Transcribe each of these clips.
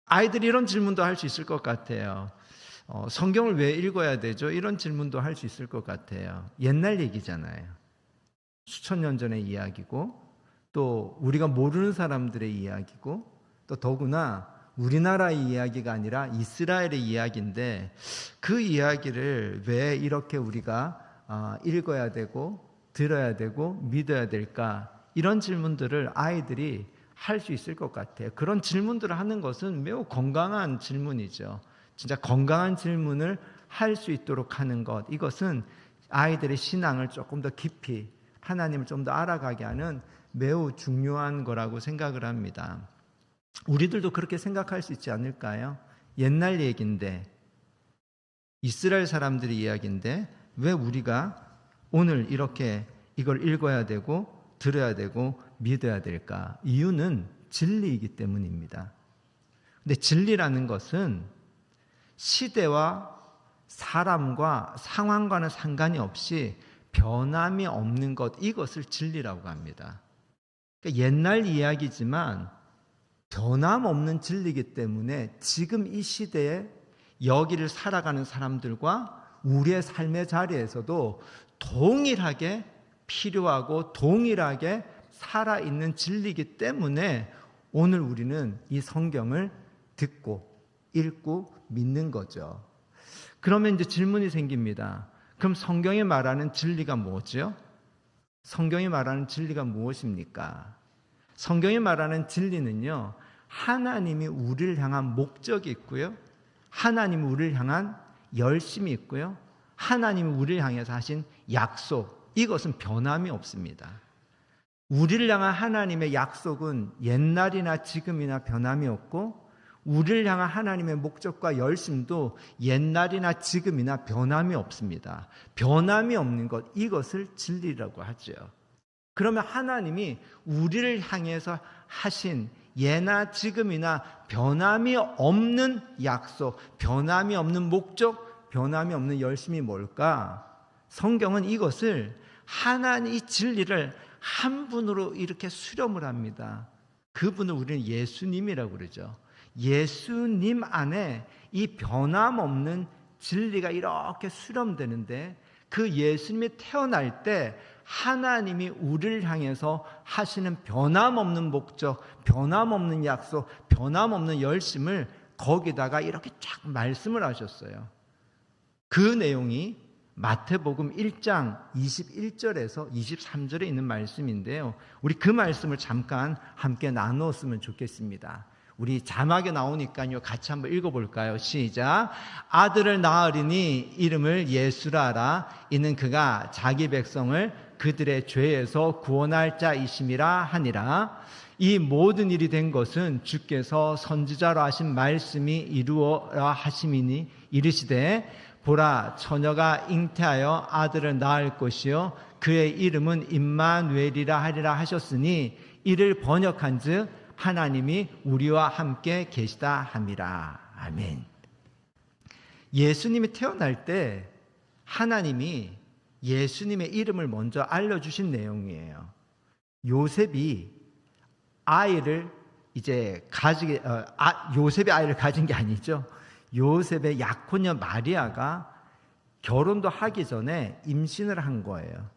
아이들이 이런 질문도 할 수 있을 것 같아요. 성경을 왜 읽어야 되죠? 이런 질문도 할 수 있을 것 같아요. 옛날 얘기잖아요. 수천 년 전의 이야기고, 또 우리가 모르는 사람들의 이야기고, 또 더구나 우리나라의 이야기가 아니라 이스라엘의 이야기인데, 그 이야기를 왜 이렇게 우리가 읽어야 되고 들어야 되고 믿어야 될까? 이런 질문들을 아이들이 할 수 있을 것 같아요. 그런 질문들을 하는 것은 매우 건강한 질문이죠. 진짜 건강한 질문을 할 수 있도록 하는 것, 이것은 아이들의 신앙을 조금 더 깊이, 하나님을 좀 더 알아가게 하는 매우 중요한 거라고 생각을 합니다. 우리들도 그렇게 생각할 수 있지 않을까요? 옛날 얘기인데, 이스라엘 사람들의 이야기인데 왜 우리가 오늘 이렇게 이걸 읽어야 되고 들어야 되고 믿어야 될까? 이유는 진리이기 때문입니다. 근데 진리라는 것은 시대와 사람과 상황과는 상관이 없이 변함이 없는 것, 이것을 진리라고 합니다. 그러니까 옛날 이야기지만 변함없는 진리이기 때문에 지금 이 시대에 여기를 살아가는 사람들과 우리의 삶의 자리에서도 동일하게 필요하고 동일하게 살아있는 진리이기 때문에 오늘 우리는 이 성경을 듣고 읽고 믿는 거죠. 그러면 이제 질문이 생깁니다. 그럼 성경이 말하는 진리가 뭐죠? 성경이 말하는 진리가 무엇입니까? 성경이 말하는 진리는요, 하나님이 우리를 향한 목적이 있고요, 하나님이 우리를 향한 열심이 있고요, 하나님이 우리를 향해서 하신 약속, 이것은 변함이 없습니다. 우리를 향한 하나님의 약속은 옛날이나 지금이나 변함이 없고, 우리를 향한 하나님의 목적과 열심도 옛날이나 지금이나 변함이 없습니다. 변함이 없는 것, 이것을 진리라고 하죠. 그러면 하나님이 우리를 향해서 하신 예나 지금이나 변함이 없는 약속, 변함이 없는 목적, 변함이 없는 열심이 뭘까? 성경은 이것을 하나님의 진리를 한 분으로 이렇게 수렴을 합니다. 그분을 우리는 예수님이라고 그러죠. 예수님 안에 이 변함없는 진리가 이렇게 수렴되는데, 그 예수님이 태어날 때 하나님이 우리를 향해서 하시는 변함없는 목적, 변함없는 약속, 변함없는 열심을 거기다가 이렇게 쫙 말씀을 하셨어요. 그 내용이 마태복음 1장 21절에서 23절에 있는 말씀인데요, 우리 그 말씀을 잠깐 함께 나누었으면 좋겠습니다. 우리 자막에 나오니까요, 같이 한번 읽어볼까요? 시작. 아들을 낳으리니 이름을 예수라 하라. 이는 그가 자기 백성을 그들의 죄에서 구원할 자이심이라 하니라. 이 모든 일이 된 것은 주께서 선지자로 하신 말씀이 이루어라 하심이니, 이르시되 보라, 처녀가 잉태하여 아들을 낳을 것이요 그의 이름은 임마누엘이라 하리라 하셨으니, 이를 번역한즉 하나님이 우리와 함께 계시다 함이라. 아멘. 예수님이 태어날 때 하나님이 예수님의 이름을 먼저 알려주신 내용이에요. 요셉이 아이를 요셉이 아이를 가진 게 아니죠. 요셉의 약혼녀 마리아가 결혼도 하기 전에 임신을 한 거예요.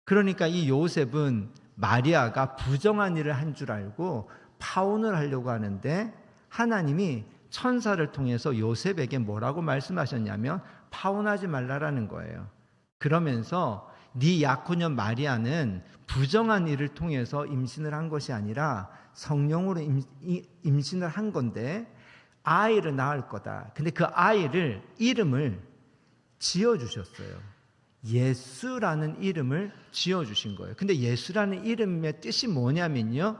그러니까 이 요셉은 마리아가 부정한 일을 한 줄 알고 파혼을 하려고 하는데, 하나님이 천사를 통해서 요셉에게 뭐라고 말씀하셨냐면 파혼하지 말라라는 거예요. 그러면서 네 약혼녀 마리아는 부정한 일을 통해서 임신을 한 것이 아니라 성령으로 임신을 한 건데 아이를 낳을 거다. 근데 그 아이를 이름을 지어주셨어요. 예수라는 이름을 지어주신 거예요. 근데 예수라는 이름의 뜻이 뭐냐면요,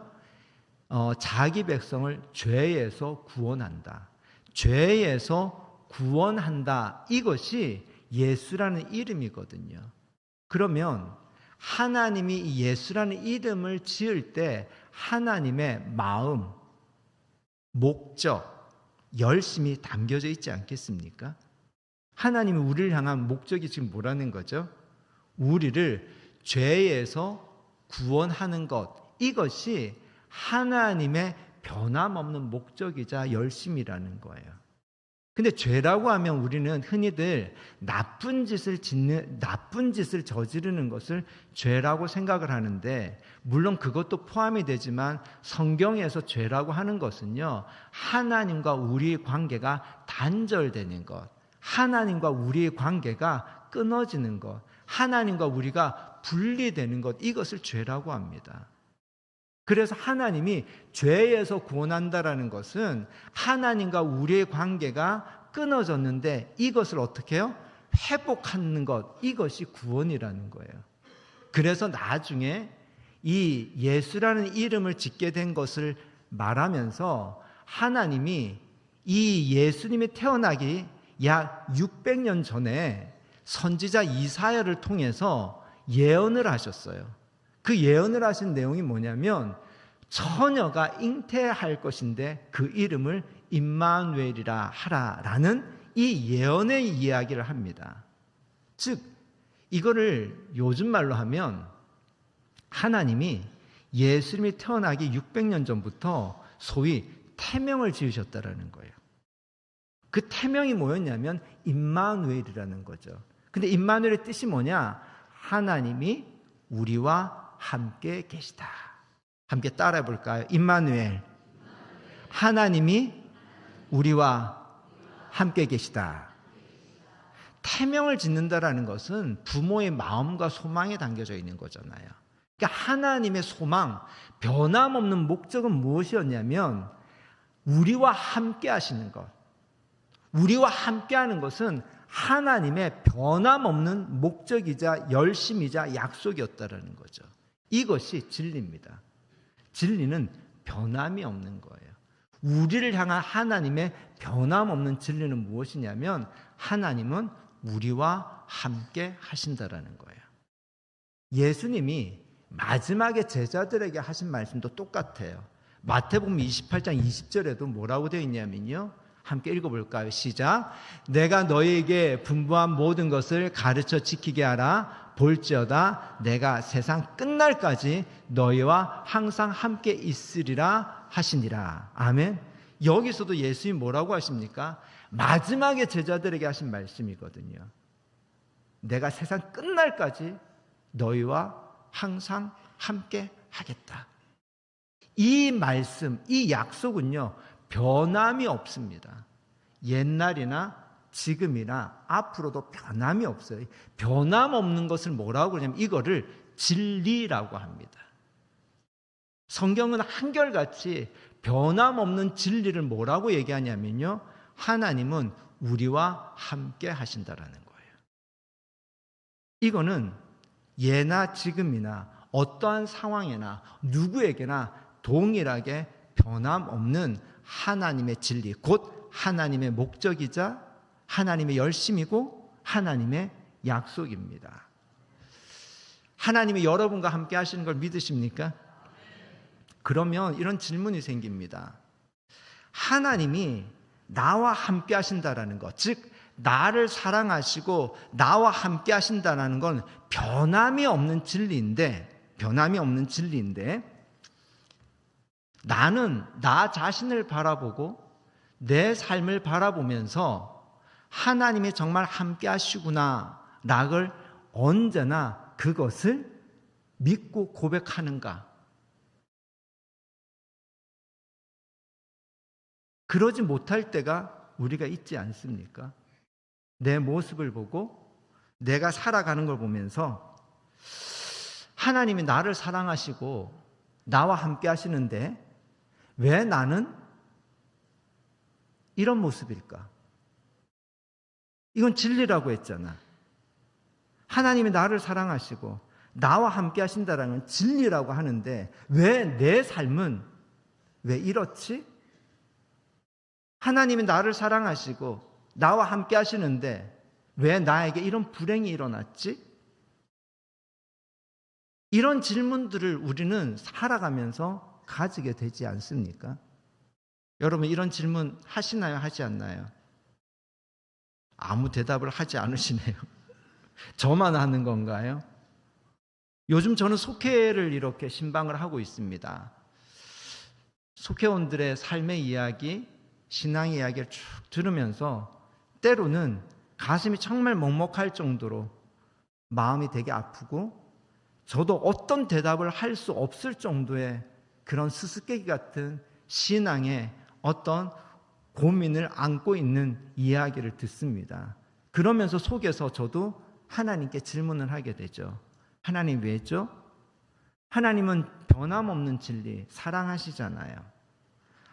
자기 백성을 죄에서 구원한다, 죄에서 구원한다, 이것이 예수라는 이름이거든요. 그러면 하나님이 이 예수라는 이름을 지을 때 하나님의 마음, 목적, 열심이 담겨져 있지 않겠습니까? 하나님이 우리를 향한 목적이 지금 뭐라는 거죠? 우리를 죄에서 구원하는 것, 이것이 하나님의 변함없는 목적이자 열심이라는 거예요. 근데 죄라고 하면 우리는 흔히들 나쁜 짓을 저지르는 것을 죄라고 생각을 하는데, 물론 그것도 포함이 되지만 성경에서 죄라고 하는 것은요, 하나님과 우리의 관계가 단절되는 것, 하나님과 우리의 관계가 끊어지는 것, 하나님과 우리가 분리되는 것, 이것을 죄라고 합니다. 그래서 하나님이 죄에서 구원한다라는 것은 하나님과 우리의 관계가 끊어졌는데 이것을 어떻게 해요? 회복하는 것, 이것이 구원이라는 거예요. 그래서 나중에 이 예수라는 이름을 짓게 된 것을 말하면서 하나님이 이 예수님이 태어나기 약 600년 전에 선지자 이사야를 통해서 예언을 하셨어요. 그 예언을 하신 내용이 뭐냐면 처녀가 잉태할 것인데 그 이름을 임마누엘이라 하라라는 이 예언의 이야기를 합니다. 즉 이거를 요즘 말로 하면 하나님이 예수님이 태어나기 600년 전부터 소위 태명을 지으셨다라는 거예요. 그 태명이 뭐였냐면 임마누엘이라는 거죠. 근데 임마누엘의 뜻이 뭐냐? 하나님이 우리와 함께 계시다. 함께 따라해 볼까요? 임마누엘. 하나님이 우리와 함께 계시다. 태명을 짓는다라는 것은 부모의 마음과 소망에 담겨져 있는 거잖아요. 그러니까 하나님의 소망, 변함없는 목적은 무엇이었냐면 우리와 함께 하시는 것. 우리와 함께 하는 것은 하나님의 변함없는 목적이자 열심이자 약속이었다라는 거죠. 이것이 진리입니다. 진리는 변함이 없는 거예요. 우리를 향한 하나님의 변함없는 진리는 무엇이냐면 하나님은 우리와 함께 하신다라는 거예요. 예수님이 마지막에 제자들에게 하신 말씀도 똑같아요. 마태복음 28장 20절에도 뭐라고 되어 있냐면요, 함께 읽어볼까요? 시작. 내가 너희에게 분부한 모든 것을 가르쳐 지키게 하라. 볼지어다 내가 세상 끝날까지 너희와 항상 함께 있으리라 하시니라. 아멘. 여기서도 예수님이 뭐라고 하십니까? 마지막에 제자들에게 하신 말씀이거든요. 내가 세상 끝날까지 너희와 항상 함께 하겠다. 이 말씀, 이 약속은요, 변함이 없습니다. 옛날이나 지금이나 앞으로도 변함이 없어요. 변함없는 것을 뭐라고 그러냐면 이거를 진리라고 합니다. 성경은 한결같이 변함없는 진리를 뭐라고 얘기하냐면요, 하나님은 우리와 함께 하신다라는 거예요. 이거는 예나 지금이나 어떠한 상황이나 누구에게나 동일하게 변함없는 하나님의 진리, 곧 하나님의 목적이자 하나님의 열심이고 하나님의 약속입니다. 하나님이 여러분과 함께 하시는 걸 믿으십니까? 그러면 이런 질문이 생깁니다. 하나님이 나와 함께 하신다라는 것, 즉 나를 사랑하시고 나와 함께 하신다라는 건 변함이 없는 진리인데 나는 나 자신을 바라보고 내 삶을 바라보면서 하나님이 정말 함께 하시구나 라를 언제나 그것을 믿고 고백하는가? 그러지 못할 때가 우리가 있지 않습니까? 내 모습을 보고 내가 살아가는 걸 보면서 하나님이 나를 사랑하시고 나와 함께 하시는데 왜 나는 이런 모습일까? 이건 진리라고 했잖아. 하나님이 나를 사랑하시고 나와 함께 하신다는 건 진리라고 하는데 왜 내 삶은 왜 이렇지? 하나님이 나를 사랑하시고 나와 함께 하시는데 왜 나에게 이런 불행이 일어났지? 이런 질문들을 우리는 살아가면서 가지게 되지 않습니까? 여러분 이런 질문 하시나요? 하지 않나요? 아무 대답을 하지 않으시네요. 저만 하는 건가요? 요즘 저는 속회를 이렇게 신방을 하고 있습니다. 속회원들의 삶의 이야기, 신앙의 이야기를 쭉 들으면서 때로는 가슴이 정말 먹먹할 정도로 마음이 되게 아프고 저도 어떤 대답을 할 수 없을 정도의 그런 수수께끼 같은 신앙의 어떤 고민을 안고 있는 이야기를 듣습니다. 그러면서 속에서 저도 하나님께 질문을 하게 되죠. 하나님 왜죠? 하나님은 변함없는 진리 사랑하시잖아요.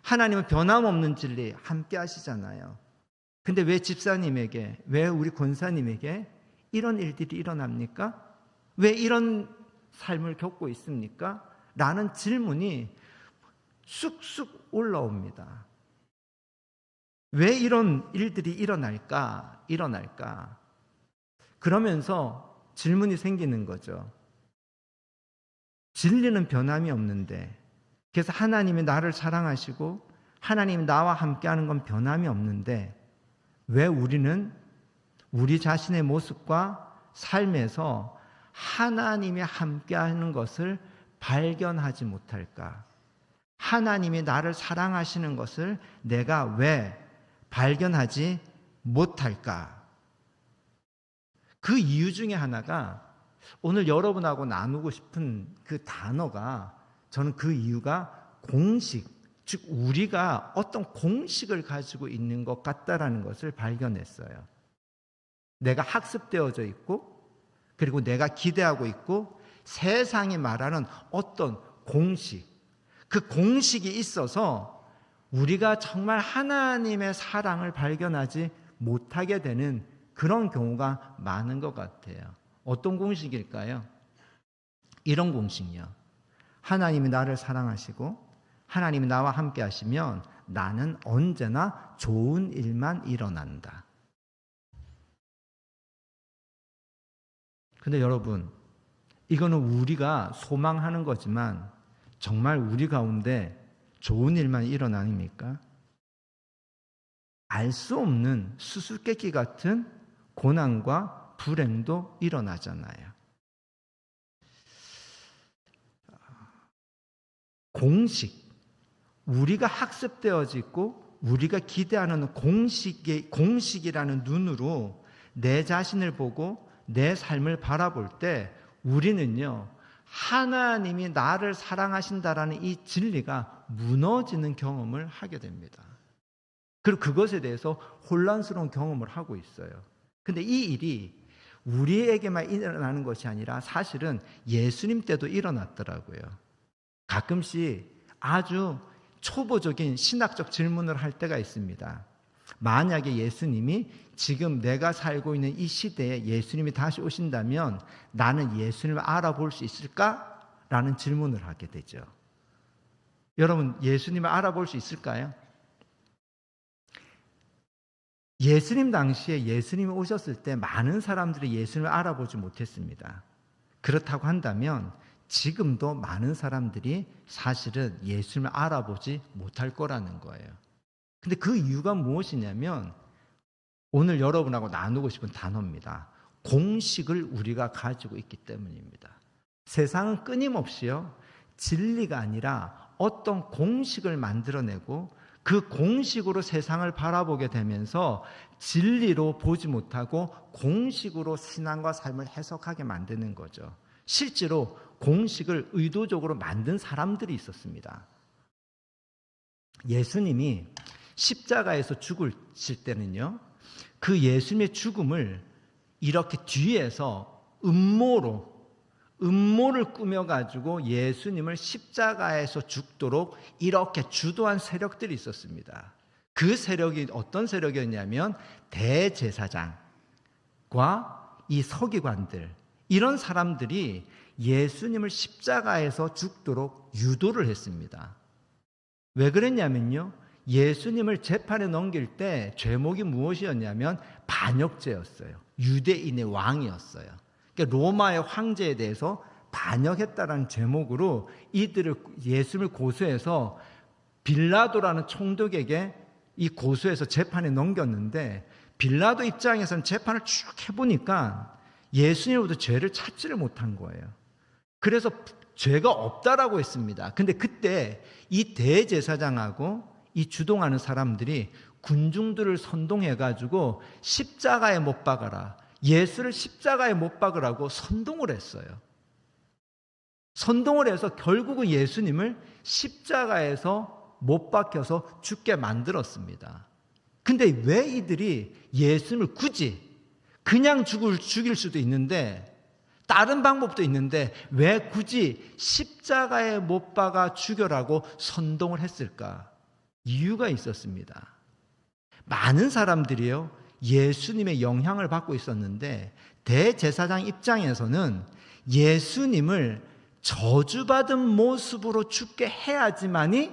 하나님은 변함없는 진리 함께 하시잖아요. 근데 왜 집사님에게, 왜 우리 권사님에게 이런 일들이 일어납니까? 왜 이런 삶을 겪고 있습니까? 라는 질문이 쑥쑥 올라옵니다. 왜 이런 일들이 일어날까? 그러면서 질문이 생기는 거죠. 진리는 변함이 없는데, 그래서 하나님이 나를 사랑하시고 하나님이 나와 함께하는 건 변함이 없는데 왜 우리는 우리 자신의 모습과 삶에서 하나님이 함께하는 것을 발견하지 못할까? 하나님이 나를 사랑하시는 것을 내가 왜 발견하지 못할까? 그 이유 중에 하나가 오늘 여러분하고 나누고 싶은 그 단어가 저는 그 이유가 공식, 즉 우리가 어떤 공식을 가지고 있는 것 같다라는 것을 발견했어요. 내가 학습되어져 있고 그리고 내가 기대하고 있고 세상이 말하는 어떤 공식, 그 공식이 있어서 우리가 정말 하나님의 사랑을 발견하지 못하게 되는 그런 경우가 많은 것 같아요. 어떤 공식일까요? 이런 공식이요. 하나님이 나를 사랑하시고 하나님이 나와 함께 하시면 나는 언제나 좋은 일만 일어난다. 근데 여러분, 이거는 우리가 소망하는 거지만 정말 우리 가운데 좋은 일만 일어납니까? 알 수 없는 수수께끼 같은 고난과 불행도 일어나잖아요. 공식, 우리가 학습되어져 있고 우리가 기대하는 공식이라는 눈으로 내 자신을 보고 내 삶을 바라볼 때 우리는요, 하나님이 나를 사랑하신다라는 이 진리가 무너지는 경험을 하게 됩니다. 그리고 그것에 대해서 혼란스러운 경험을 하고 있어요. 근데 이 일이 우리에게만 일어나는 것이 아니라 사실은 예수님 때도 일어났더라고요. 가끔씩 아주 초보적인 신학적 질문을 할 때가 있습니다. 만약에 예수님이 지금 내가 살고 있는 이 시대에 예수님이 다시 오신다면 나는 예수님을 알아볼 수 있을까? 라는 질문을 하게 되죠. 여러분, 예수님을 알아볼 수 있을까요? 예수님 당시에 예수님이 오셨을 때 많은 사람들이 예수님을 알아보지 못했습니다. 그렇다고 한다면 지금도 많은 사람들이 사실은 예수님을 알아보지 못할 거라는 거예요. 근데 그 이유가 무엇이냐면 오늘 여러분하고 나누고 싶은 단어입니다. 공식을 우리가 가지고 있기 때문입니다. 세상은 끊임없이요, 진리가 아니라 어떤 공식을 만들어내고 그 공식으로 세상을 바라보게 되면서 진리로 보지 못하고 공식으로 신앙과 삶을 해석하게 만드는 거죠. 실제로 공식을 의도적으로 만든 사람들이 있었습니다. 예수님이 십자가에서 죽으실 때는요, 그 예수님의 죽음을 이렇게 뒤에서 음모를 꾸며가지고 예수님을 십자가에서 죽도록 이렇게 주도한 세력들이 있었습니다. 그 세력이 어떤 세력이었냐면 대제사장과 이 서기관들, 이런 사람들이 예수님을 십자가에서 죽도록 유도를 했습니다. 왜 그랬냐면요, 예수님을 재판에 넘길 때 죄목이 무엇이었냐면 반역죄였어요. 유대인의 왕이었어요. 그러니까 로마의 황제에 대해서 반역했다라는 제목으로 이들을 예수님을 고소해서 빌라도라는 총독에게 이 고소해서 재판에 넘겼는데 빌라도 입장에서는 재판을 쭉 해보니까 예수님으로부터 죄를 찾지를 못한 거예요. 그래서 죄가 없다라고 했습니다. 근데 그때 이 대제사장하고 이 주동하는 사람들이 군중들을 선동해가지고 십자가에 못 박아라, 예수를 십자가에 못 박으라고 선동을 했어요. 선동을 해서 결국은 예수님을 십자가에서 못 박혀서 죽게 만들었습니다. 근데 왜 이들이 예수님을 굳이 그냥 죽일 수도 있는데, 다른 방법도 있는데 왜 굳이 십자가에 못 박아 죽여라고 선동을 했을까? 이유가 있었습니다. 많은 사람들이요, 예수님의 영향을 받고 있었는데 대제사장 입장에서는 예수님을 저주받은 모습으로 죽게 해야지만이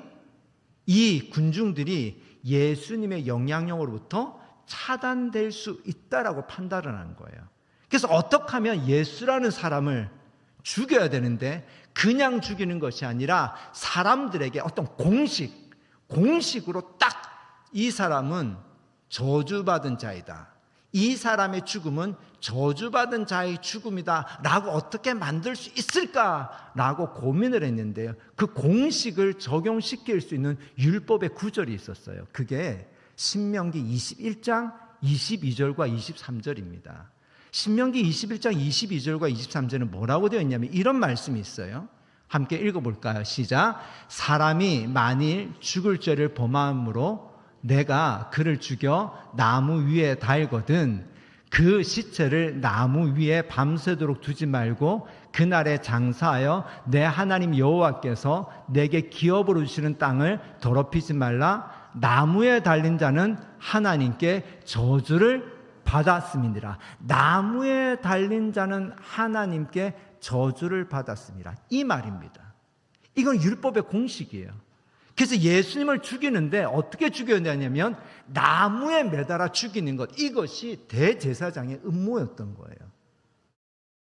이 군중들이 예수님의 영향력으로부터 차단될 수 있다라고 판단을 한 거예요. 그래서 어떻게 하면 예수라는 사람을 죽여야 되는데 그냥 죽이는 것이 아니라 사람들에게 어떤 공식으로 딱 이 사람은 저주받은 자이다, 이 사람의 죽음은 저주받은 자의 죽음이다 라고 어떻게 만들 수 있을까라고 고민을 했는데요, 그 공식을 적용시킬 수 있는 율법의 구절이 있었어요. 그게 신명기 21장 22절과 23절입니다. 신명기 21장 22절과 23절은 뭐라고 되어 있냐면 이런 말씀이 있어요. 함께 읽어볼까요? 시작. 사람이 만일 죽을 죄를 범함으로 내가 그를 죽여 나무 위에 달거든 그 시체를 나무 위에 밤새도록 두지 말고 그날에 장사하여 내 하나님 여호와께서 내게 기업으로 주시는 땅을 더럽히지 말라. 나무에 달린 자는 하나님께 저주를 받았음이니라. 나무에 달린 자는 하나님께 저주를 받았습니다. 이 말입니다. 이건 율법의 공식이에요. 그래서 예수님을 죽이는데 어떻게 죽여야 되냐면 나무에 매달아 죽이는 것, 이것이 대제사장의 음모였던 거예요.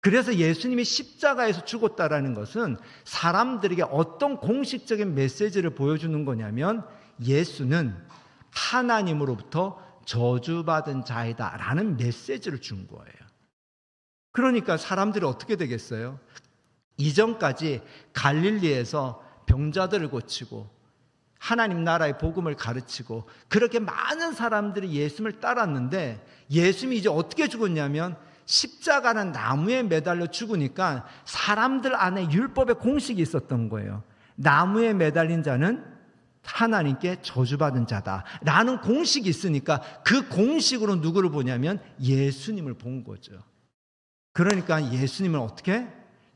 그래서 예수님이 십자가에서 죽었다라는 것은 사람들에게 어떤 공식적인 메시지를 보여주는 거냐면 예수는 하나님으로부터 저주받은 자이다 라는 메시지를 준 거예요. 그러니까 사람들이 어떻게 되겠어요? 이전까지 갈릴리에서 병자들을 고치고 하나님 나라의 복음을 가르치고 그렇게 많은 사람들이 예수님을 따랐는데 예수님이 이제 어떻게 죽었냐면 십자가는 나무에 매달려 죽으니까 사람들 안에 율법의 공식이 있었던 거예요. 나무에 매달린 자는 하나님께 저주받은 자다라는 공식이 있으니까 그 공식으로 누구를 보냐면 예수님을 본 거죠. 그러니까 예수님을 어떻게?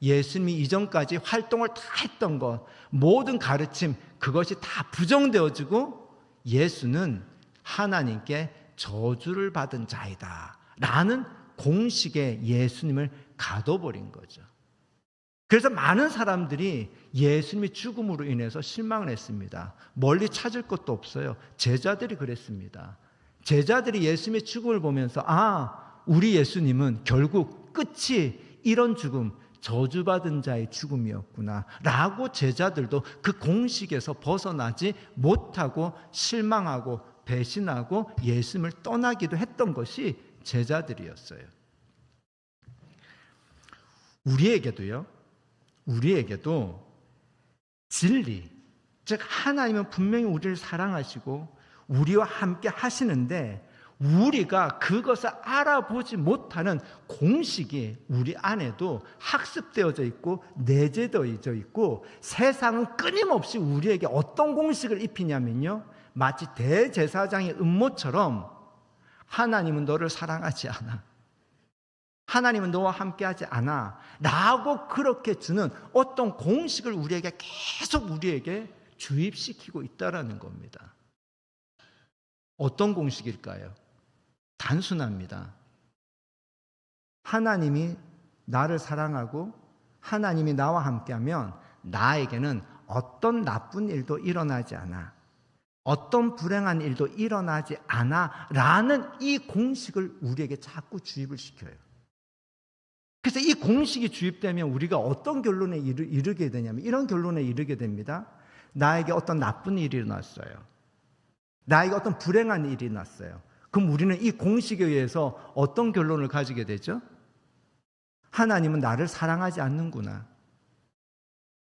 예수님이 이전까지 활동을 다 했던 것, 모든 가르침, 그것이 다 부정되어지고 예수는 하나님께 저주를 받은 자이다 라는 공식에 예수님을 가둬버린 거죠. 그래서 많은 사람들이 예수님의 죽음으로 인해서 실망을 했습니다. 멀리 찾을 것도 없어요. 제자들이 그랬습니다. 제자들이 예수님의 죽음을 보면서 우리 예수님은 결국 끝이 이런 죽음, 저주받은 자의 죽음이었구나 라고 제자들도 그 공식에서 벗어나지 못하고 실망하고 배신하고 예수님을 떠나기도 했던 것이 제자들이었어요. 우리에게도 진리, 즉 하나님은 분명히 우리를 사랑하시고 우리와 함께 하시는데 우리가 그것을 알아보지 못하는 공식이 우리 안에도 학습되어져 있고 내재되어져 있고 세상은 끊임없이 우리에게 어떤 공식을 입히냐면요, 마치 대제사장의 음모처럼 하나님은 너를 사랑하지 않아, 하나님은 너와 함께하지 않아 라고 그렇게 주는 어떤 공식을 우리에게 계속 주입시키고 있다는 겁니다. 어떤 공식일까요? 단순합니다. 하나님이 나를 사랑하고 하나님이 나와 함께하면 나에게는 어떤 나쁜 일도 일어나지 않아, 어떤 불행한 일도 일어나지 않아 라는 이 공식을 우리에게 자꾸 주입을 시켜요. 그래서 이 공식이 주입되면 우리가 어떤 결론에 이르게 되냐면 이런 결론에 이르게 됩니다. 나에게 어떤 나쁜 일이 일어났어요. 나에게 어떤 불행한 일이 일어났어요. 그럼 우리는 이 공식에 의해서 어떤 결론을 가지게 되죠? 하나님은 나를 사랑하지 않는구나.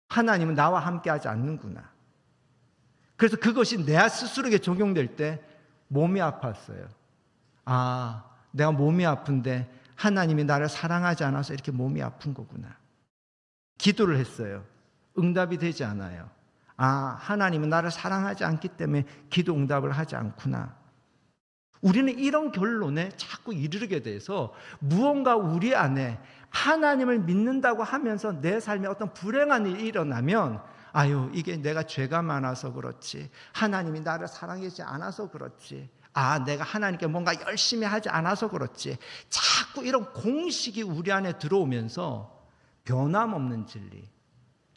하나님은 나와 함께 하지 않는구나. 그래서 그것이 내 스스로에게 적용될 때 몸이 아팠어요. 아, 내가 몸이 아픈데 하나님이 나를 사랑하지 않아서 이렇게 몸이 아픈 거구나. 기도를 했어요. 응답이 되지 않아요. 아, 하나님은 나를 사랑하지 않기 때문에 기도 응답을 하지 않구나. 우리는 이런 결론에 자꾸 이르게 돼서 무언가 우리 안에 하나님을 믿는다고 하면서 내 삶에 어떤 불행한 일이 일어나면 아유, 이게 내가 죄가 많아서 그렇지, 하나님이 나를 사랑하지 않아서 그렇지, 아, 내가 하나님께 뭔가 열심히 하지 않아서 그렇지, 자꾸 이런 공식이 우리 안에 들어오면서 변함없는 진리,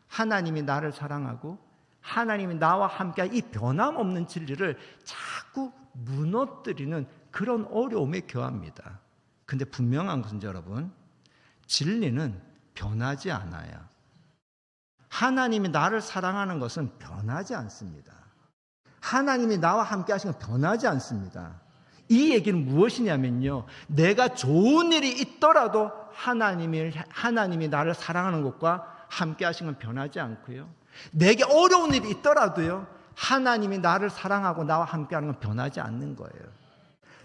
하나님이 나를 사랑하고 하나님이 나와 함께한 이 변함없는 진리를 자꾸 무너뜨리는 그런 어려움에 처합니다. 근데 분명한 것은 여러분, 진리는 변하지 않아요. 하나님이 나를 사랑하는 것은 변하지 않습니다. 하나님이 나와 함께 하시는 건 변하지 않습니다. 이 얘기는 무엇이냐면요, 내가 좋은 일이 있더라도 하나님이 나를 사랑하는 것과 함께 하시는 건 변하지 않고요, 내게 어려운 일이 있더라도요, 하나님이 나를 사랑하고 나와 함께 하는 건 변하지 않는 거예요.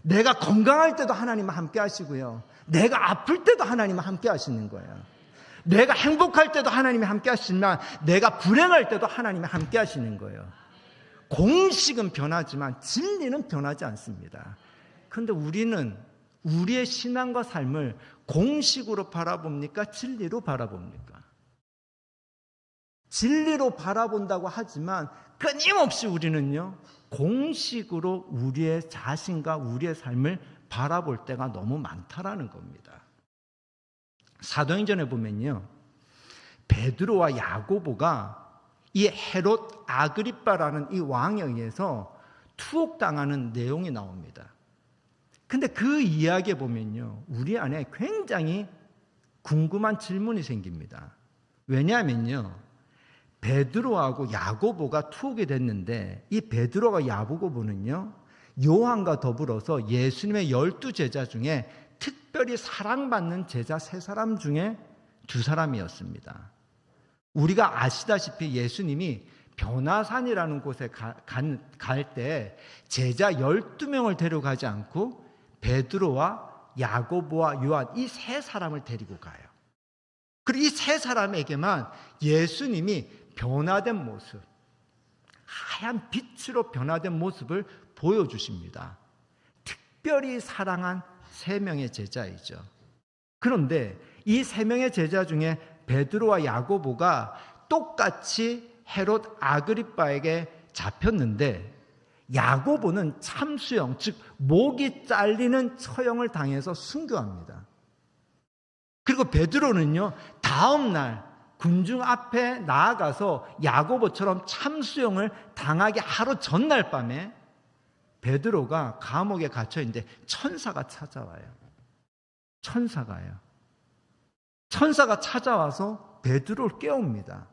내가 건강할 때도 하나님은 함께 하시고요, 내가 아플 때도 하나님은 함께 하시는 거예요. 내가 행복할 때도 하나님이 함께 하시지만 내가 불행할 때도 하나님이 함께 하시는 거예요. 공식은 변하지만 진리는 변하지 않습니다. 그런데 우리는 우리의 신앙과 삶을 공식으로 바라봅니까? 진리로 바라봅니까? 진리로 바라본다고 하지만 끊임없이 우리는요, 공식으로 우리의 자신과 우리의 삶을 바라볼 때가 너무 많다라는 겁니다. 사도행전에 보면요, 베드로와 야고보가 이 헤롯 아그리빠라는 이 왕에 의해서 투옥당하는 내용이 나옵니다. 근데 그 이야기에 보면요, 우리 안에 굉장히 궁금한 질문이 생깁니다. 왜냐하면요, 베드로하고 야고보가 투옥이 됐는데 이 베드로와 야고보는요, 요한과 더불어서 예수님의 12제자 중에 특별히 사랑받는 제자 3사람 중에 2사람이었습니다. 우리가 아시다시피 예수님이 변화산이라는 곳에 갈 때 제자 12명을 데려가지 않고 베드로와 야고보와 요한 이 3사람을 데리고 가요. 그리고 이 3사람에게만 예수님이 변화된 모습, 하얀 빛으로 변화된 모습을 보여주십니다. 특별히 사랑한 3명의 제자이죠. 그런데 이 3명의 제자 중에 베드로와 야고보가 똑같이 헤롯 아그리빠에게 잡혔는데 야고보는 참수형, 즉 목이 잘리는 처형을 당해서 순교합니다. 그리고 베드로는요, 다음 날 군중 앞에 나아가서 야고보처럼 참수형을 당하기 하루 전날 밤에 베드로가 감옥에 갇혀 있는데 천사가 찾아와요. 천사가 찾아와서 베드로를 깨웁니다.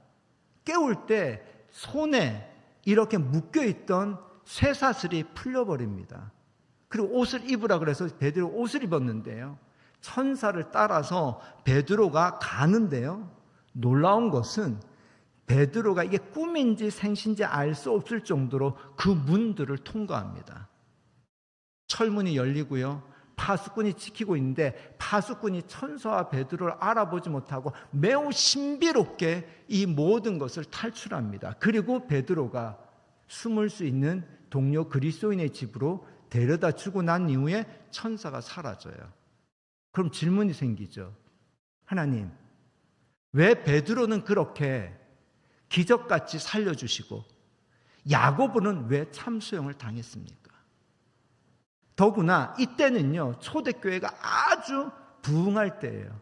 깨울 때 손에 이렇게 묶여있던 쇠사슬이 풀려버립니다. 그리고 옷을 입으라 그래서 베드로 옷을 입었는데요, 천사를 따라서 베드로가 가는데요, 놀라운 것은 베드로가 이게 꿈인지 생신지 알 수 없을 정도로 그 문들을 통과합니다. 철문이 열리고요, 파수꾼이 지키고 있는데 파수꾼이 천사와 베드로를 알아보지 못하고 매우 신비롭게 이 모든 것을 탈출합니다. 그리고 베드로가 숨을 수 있는 동료 그리스도인의 집으로 데려다 주고 난 이후에 천사가 사라져요. 그럼 질문이 생기죠. 하나님, 왜 베드로는 그렇게 기적같이 살려주시고 야고보는 왜 참수형을 당했습니까? 더구나 이때는요, 초대교회가 아주 부흥할 때예요.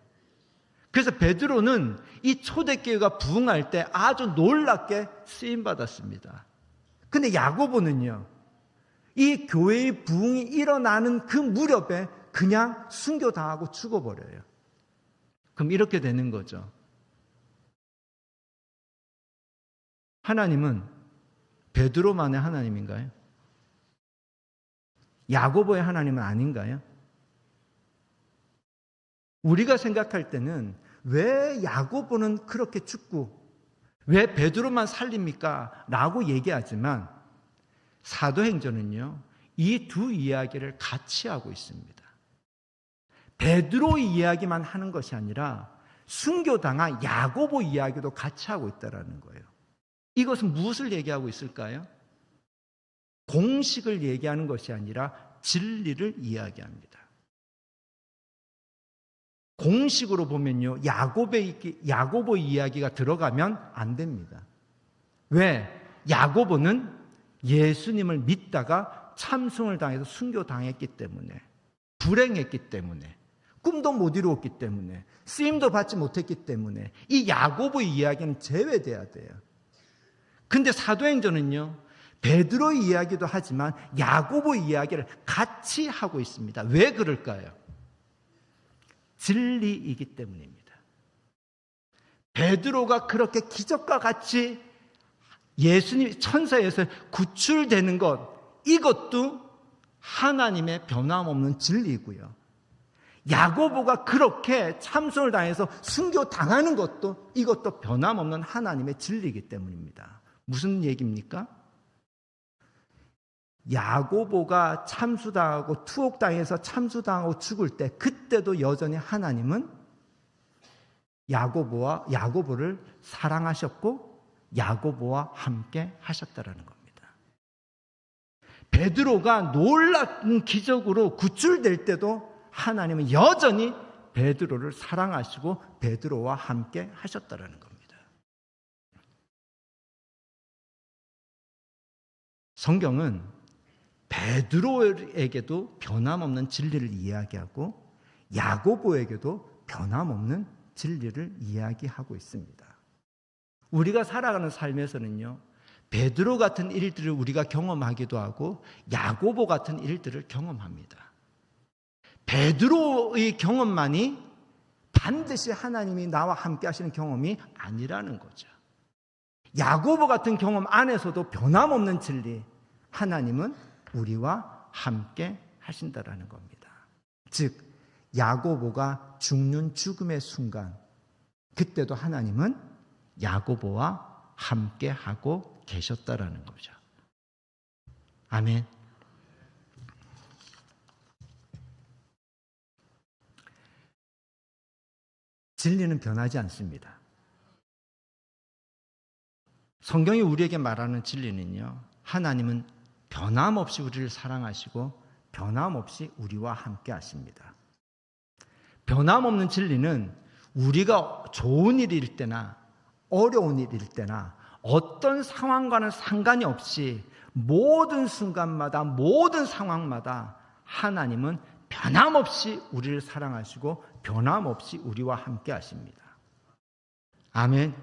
그래서 베드로는 이 초대교회가 부흥할 때 아주 놀랍게 쓰임받았습니다. 근데 야고보는요, 이 교회의 부흥이 일어나는 그 무렵에 그냥 순교당하고 죽어버려요. 그럼 이렇게 되는 거죠. 하나님은 베드로만의 하나님인가요? 야고보의 하나님은 아닌가요? 우리가 생각할 때는 왜 야고보는 그렇게 죽고 왜 베드로만 살립니까? 라고 얘기하지만 사도행전은요, 이 두 이야기를 같이 하고 있습니다. 베드로 이야기만 하는 것이 아니라 순교당한 야고보 이야기도 같이 하고 있다는 거예요. 이것은 무엇을 얘기하고 있을까요? 공식을 얘기하는 것이 아니라 진리를 이야기합니다. 공식으로 보면요, 야고보 이야기가 들어가면 안 됩니다. 왜? 야고보는 예수님을 믿다가 참승을 당해서 순교당했기 때문에, 불행했기 때문에, 꿈도 못 이루었기 때문에, 쓰임도 받지 못했기 때문에 이 야고보 이야기는 제외돼야 돼요. 근데 사도행전은요, 베드로 이야기도 하지만 야고보 이야기를 같이 하고 있습니다. 왜 그럴까요? 진리이기 때문입니다. 베드로가 그렇게 기적과 같이 예수님 천사에서 구출되는 것, 이것도 하나님의 변함없는 진리이고요. 야고보가 그렇게 참선을 당해서 순교당하는 것도, 이것도 변함없는 하나님의 진리이기 때문입니다. 무슨 얘기입니까? 야고보가 참수당하고 투옥당해서 참수당하고 죽을 때, 그때도 여전히 하나님은 야고보를 사랑하셨고 야고보와 함께 하셨다라는 겁니다. 베드로가 놀라운 기적으로 구출될 때도 하나님은 여전히 베드로를 사랑하시고 베드로와 함께 하셨다라는 겁니다. 성경은 베드로에게도 변함없는 진리를 이야기하고 야고보에게도 변함없는 진리를 이야기하고 있습니다. 우리가 살아가는 삶에서는요, 베드로 같은 일들을 우리가 경험하기도 하고 야고보 같은 일들을 경험합니다. 베드로의 경험만이 반드시 하나님이 나와 함께 하시는 경험이 아니라는 거죠. 야고보 같은 경험 안에서도 변함없는 진리, 하나님은 우리와 함께 하신다라는 겁니다. 즉 야고보가 죽는 죽음의 순간, 그때도 하나님은 야고보와 함께 하고 계셨다라는 거죠. 아멘. 진리는 변하지 않습니다. 성경이 우리에게 말하는 진리는요, 하나님은 변함없이 우리를 사랑하시고 변함없이 우리와 함께 하십니다. 변함없는 진리는 우리가 좋은 일일 때나 어려운 일일 때나 어떤 상황과는 상관이 없이 모든 순간마다 모든 상황마다 하나님은 변함없이 우리를 사랑하시고 변함없이 우리와 함께 하십니다. 아멘.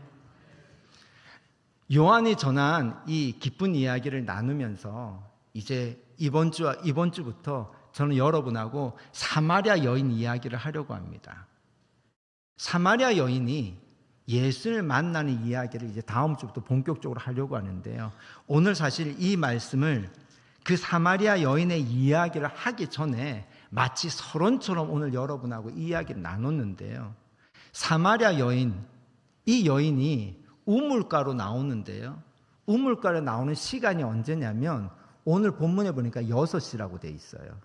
요한이 전한 이 기쁜 이야기를 나누면서 이제 이번 주부터 저는 여러분하고 사마리아 여인 이야기를 하려고 합니다. 사마리아 여인이 예수를 만나는 이야기를 이제 다음 주부터 본격적으로 하려고 하는데요. 오늘 사실 이 말씀을 그 사마리아 여인의 이야기를 하기 전에 마치 서론처럼 오늘 여러분하고 이야기를 나눴는데요. 사마리아 여인, 이 여인이 우물가로 나오는데요. 우물가로 나오는 시간이 언제냐면 오늘 본문에 보니까 6시라고 돼 있어요.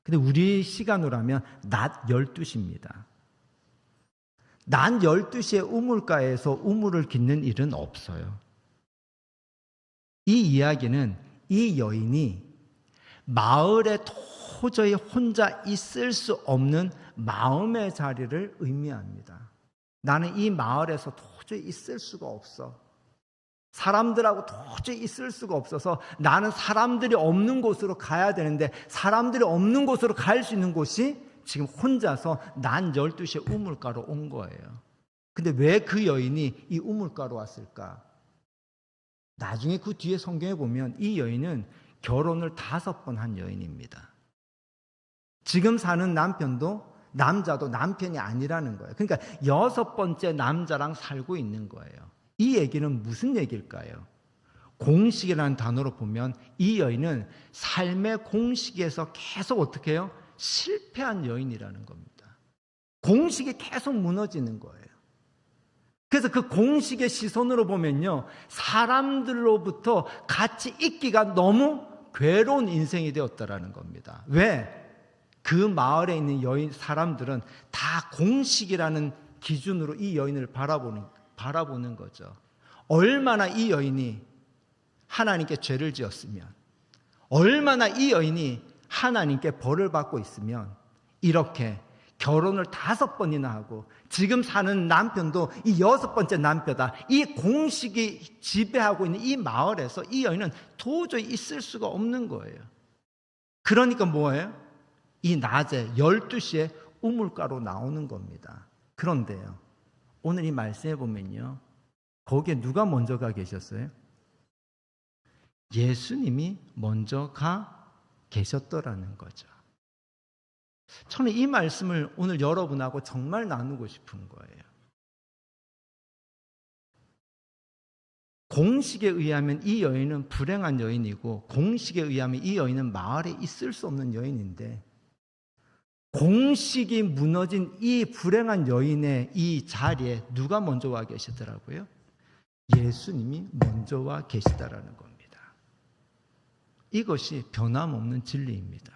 근데 우리 시간으로 하면 낮 12시입니다. 낮 12시에 우물가에서 우물을 깃는 일은 없어요. 이 이야기는 이 여인이 마을에 도저히 혼자 있을 수 없는 마음의 자리를 의미합니다. 나는 이 마을에서 도저히 있을 수가 없어. 사람들하고 도저히 있을 수가 없어서 나는 사람들이 없는 곳으로 가야 되는데 사람들이 없는 곳으로 갈 수 있는 곳이 지금 혼자서 낮 12시에 우물가로 온 거예요. 근데 왜 그 여인이 이 우물가로 왔을까? 나중에 그 뒤에 성경에 보면 이 여인은 결혼을 5번 한 여인입니다. 지금 사는 남자도 남편이 아니라는 거예요. 그러니까 6번째 남자랑 살고 있는 거예요. 이 얘기는 무슨 얘기일까요? 공식이라는 단어로 보면 이 여인은 삶의 공식에서 계속 어떻게 해요? 실패한 여인이라는 겁니다. 공식이 계속 무너지는 거예요. 그래서 그 공식의 시선으로 보면요, 사람들로부터 같이 있기가 너무 괴로운 인생이 되었다라는 겁니다. 왜? 그 마을에 있는 사람들은 다 공식이라는 기준으로 이 여인을 바라보는 거죠. 얼마나 이 여인이 하나님께 죄를 지었으면, 얼마나 이 여인이 하나님께 벌을 받고 있으면 이렇게 결혼을 5번이나 하고 지금 사는 남편도 이 6번째 남편이다. 이 공식이 지배하고 있는 이 마을에서 이 여인은 도저히 있을 수가 없는 거예요. 그러니까 뭐예요? 이 낮에 12시에 우물가로 나오는 겁니다. 그런데요, 오늘 이 말씀에 보면요, 거기에 누가 먼저 가 계셨어요? 예수님이 먼저 가 계셨더라는 거죠. 저는 이 말씀을 오늘 여러분하고 정말 나누고 싶은 거예요. 공식에 의하면 이 여인은 불행한 여인이고, 공식에 의하면 이 여인은 마을에 있을 수 없는 여인인데, 공식이 무너진 이 불행한 여인의 이 자리에 누가 먼저 와 계시더라고요? 예수님이 먼저 와 계시다라는 겁니다. 이것이 변함없는 진리입니다.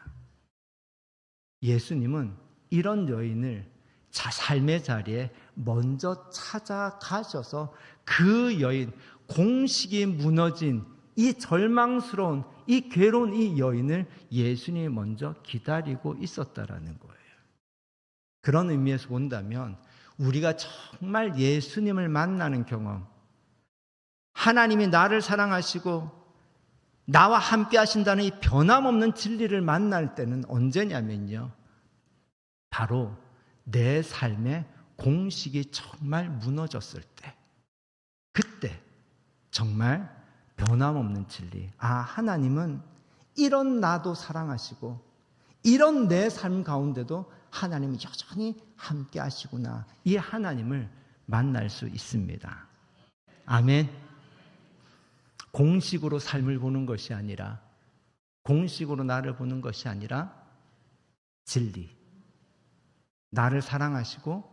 예수님은 이런 여인을 삶의 자리에 먼저 찾아가셔서 그 여인, 공식이 무너진 이 절망스러운, 이 괴로운 이 여인을 예수님이 먼저 기다리고 있었다라는 거예요. 그런 의미에서 본다면 우리가 정말 예수님을 만나는 경험, 하나님이 나를 사랑하시고 나와 함께 하신다는 이 변함없는 진리를 만날 때는 언제냐면요, 바로 내 삶의 공식이 정말 무너졌을 때, 그때 정말 변함없는 진리, 하나님은 이런 나도 사랑하시고 이런 내 삶 가운데도 하나님이 여전히 함께 하시구나, 이 하나님을 만날 수 있습니다. 아멘. 공식으로 삶을 보는 것이 아니라, 공식으로 나를 보는 것이 아니라 진리, 나를 사랑하시고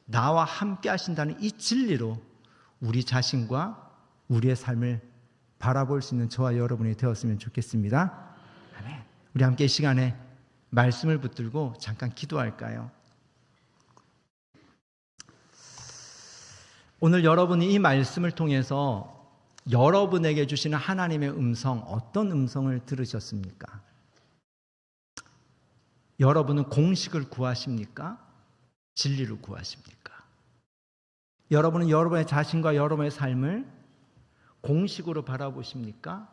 나와 함께 하신다는 이 진리로 우리 자신과 우리의 삶을 바라볼 수 있는 저와 여러분이 되었으면 좋겠습니다. 아멘. 우리 함께 이 시간에 말씀을 붙들고 잠깐 기도할까요? 오늘 여러분이 이 말씀을 통해서 여러분에게 주시는 하나님의 음성, 어떤 음성을 들으셨습니까? 여러분은 공식을 구하십니까? 진리를 구하십니까? 여러분은 여러분의 자신과 여러분의 삶을 공식으로 바라보십니까?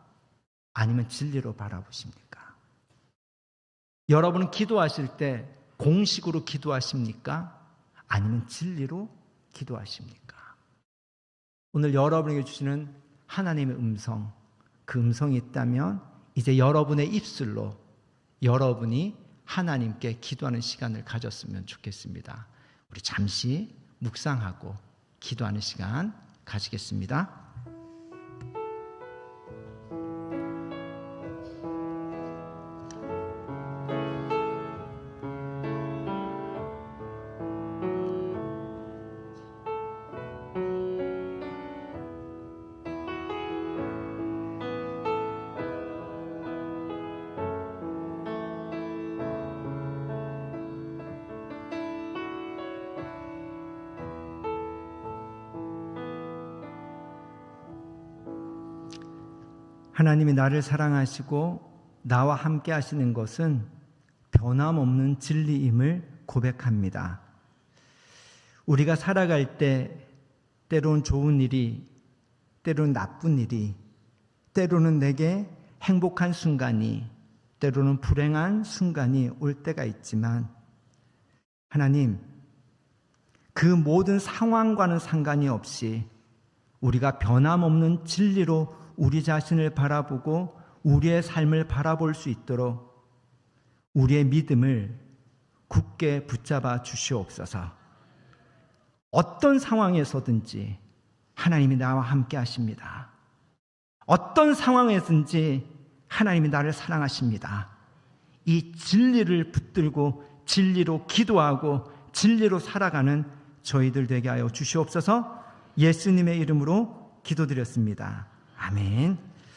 아니면 진리로 바라보십니까? 여러분은 기도하실 때 공식으로 기도하십니까? 아니면 진리로 기도하십니까? 오늘 여러분에게 주시는 하나님의 음성, 그 음성이 있다면 이제 여러분의 입술로 여러분이 하나님께 기도하는 시간을 가졌으면 좋겠습니다. 우리 잠시 묵상하고 기도하는 시간 가지겠습니다. 하나님이 나를 사랑하시고 나와 함께 하시는 것은 변함없는 진리임을 고백합니다. 우리가 살아갈 때 때로는 좋은 일이, 때로는 나쁜 일이, 때로는 내게 행복한 순간이, 때로는 불행한 순간이 올 때가 있지만, 하나님, 그 모든 상황과는 상관이 없이 우리가 변함없는 진리로 우리 자신을 바라보고 우리의 삶을 바라볼 수 있도록 우리의 믿음을 굳게 붙잡아 주시옵소서. 어떤 상황에서든지 하나님이 나와 함께 하십니다. 어떤 상황에서든지 하나님이 나를 사랑하십니다. 이 진리를 붙들고 진리로 기도하고 진리로 살아가는 저희들 되게 하여 주시옵소서. 예수님의 이름으로 기도드렸습니다. 아멘.